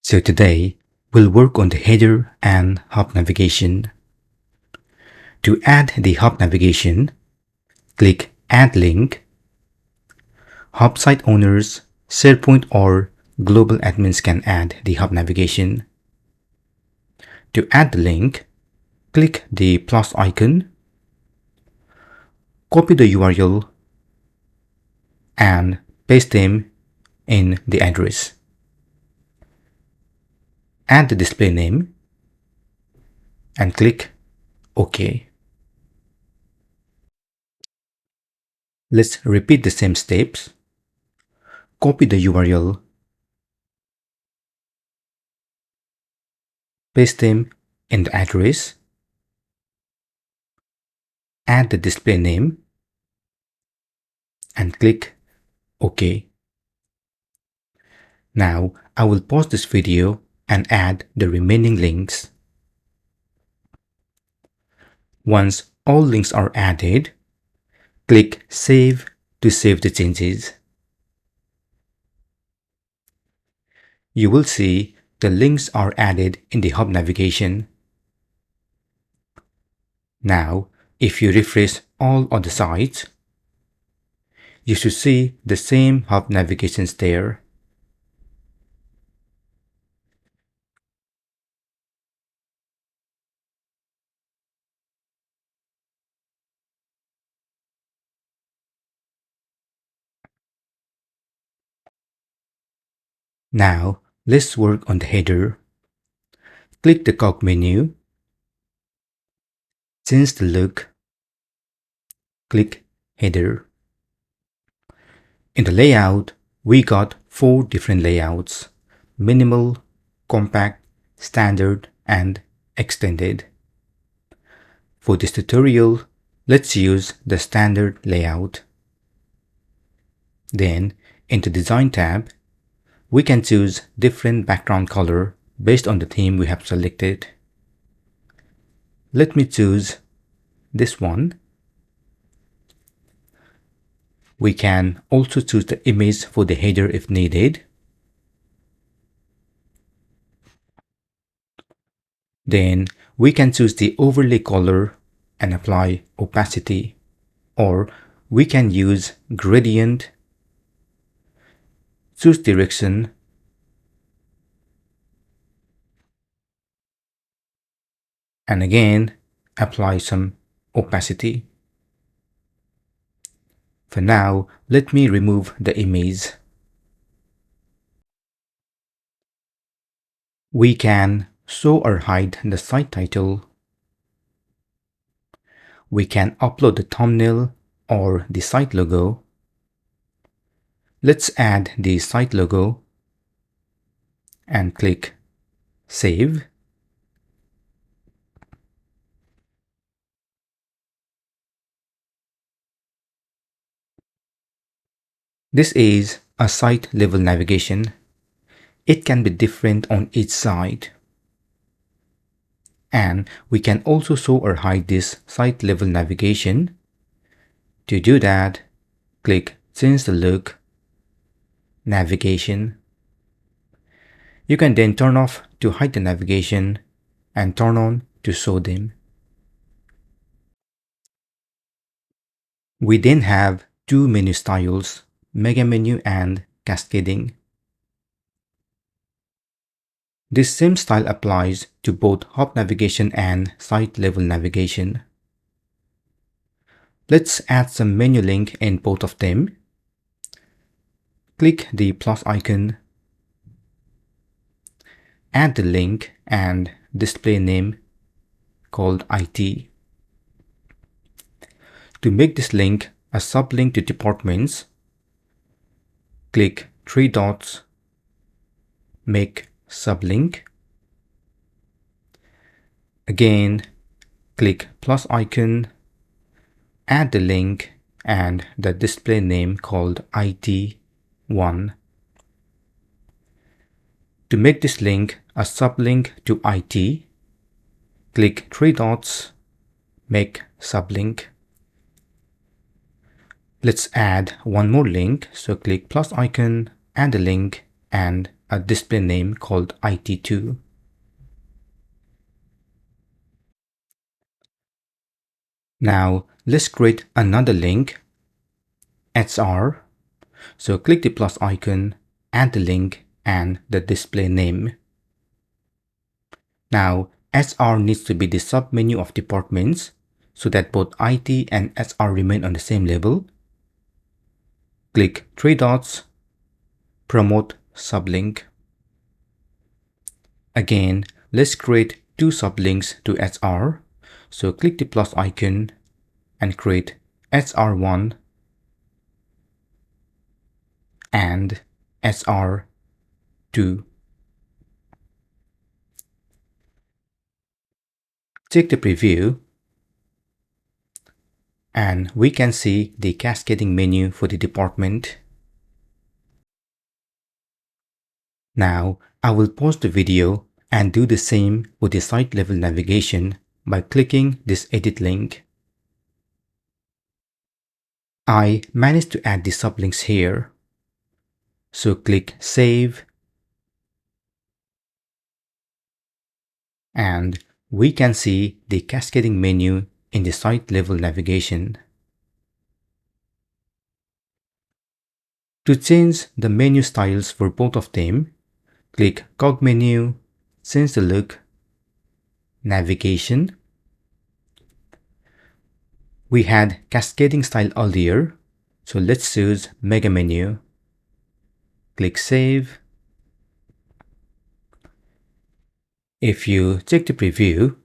So today, we'll work on the header and hub navigation. To add the hub navigation, click Add Link. Hub site owners, SharePoint or global admins can add the hub navigation. To add the link, click the plus icon, copy the URL, and paste them in the address. Add the display name and click OK. Let's repeat the same steps. Copy the URL, paste them in the address, add the display name, and click OK. Now I will pause this video and add the remaining links. Once all links are added, click Save to save the changes. You will see the links are added in the hub navigation. Now, if you refresh all other sites, you should see the same hub navigations there. Now, let's work on the header. Click the cog menu, change the look, click Header. In the layout, we got 4 different layouts: minimal, compact, standard, and extended. For this tutorial, let's use the standard layout. Then, in the Design tab, we can choose different background color based on the theme we have selected. Let me choose this one. We can also choose the image for the header if needed. Then we can choose the overlay color and apply opacity, or we can use gradient, choose direction, and again apply some opacity. For now, let me remove the image. We can show or hide the site title. We can upload the thumbnail or the site logo. Let's add the site logo and click Save. This is a site level navigation. It can be different on each site. And we can also show or hide this site level navigation. To do that, click Change the Look, Navigation. You can then turn off to hide the navigation and turn on to show them. We then have 2 menu styles, Mega Menu and Cascading. This same style applies to both hub navigation and site level navigation. Let's add some menu link in both of them. Click the plus icon, add the link and display name called IT. To make this link a sublink to departments, click 3 dots, make sublink. Again, click plus icon, add the link and the display name called IT1. To make this link a sublink to IT, click 3 dots, make sublink. Let's add one more link, so click plus icon, add the link and a display name called IT2. Now let's create another link, HR. So click the plus icon, add the link and the display name. Now HR needs to be the submenu of departments so that both IT and HR remain on the same level. Click three dots, promote sublink. Again, let's create two sublinks to HR. So click the plus icon and create HR1 and HR2. Check the preview and we can see the cascading menu for the department. Now I will pause the video and do the same with the site level navigation by clicking this edit link. I managed to add the sublinks here. So click save and we can see the cascading menu in the site level navigation. To change the menu styles for both of them, click cog menu, change the look, navigation. We had cascading style earlier, so let's choose mega menu. Click save. If you check the preview,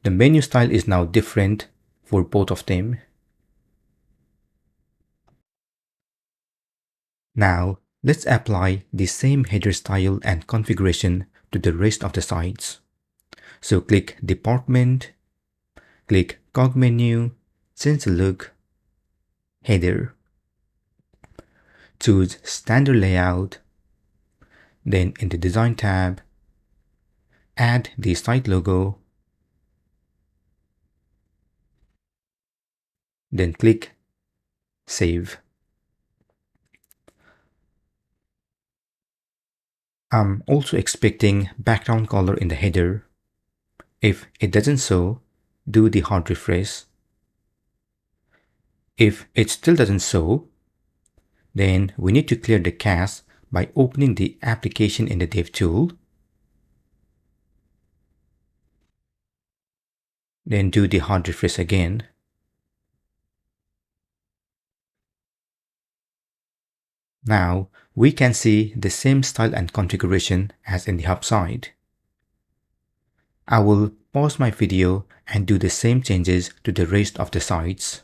the menu style is now different for both of them. Now, let's apply the same header style and configuration to the rest of the sites. So click Department, click Cog menu, change the look, header. Choose Standard Layout, then in the Design tab, add the site logo, then click Save. I'm also expecting background color in the header. If it doesn't show, do the hard refresh. If it still doesn't show, then we need to clear the cache by opening the application in the Dev tool. Then do the hard refresh again. Now we can see the same style and configuration as in the hub side. I will pause my video and do the same changes to the rest of the sites.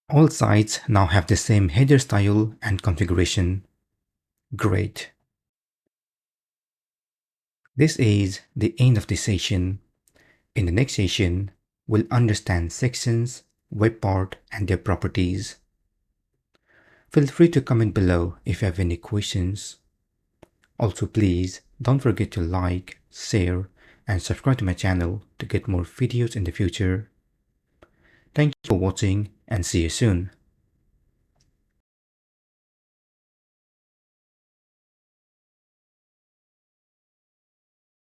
All sites now have the same header style and configuration. Great. This is the end of the session. In the next session, we'll understand sections, web part, and their properties. Feel free to comment below if you have any questions. Also, please don't forget to like, share, and subscribe to my channel to get more videos in the future. Thank you for watching and see you soon.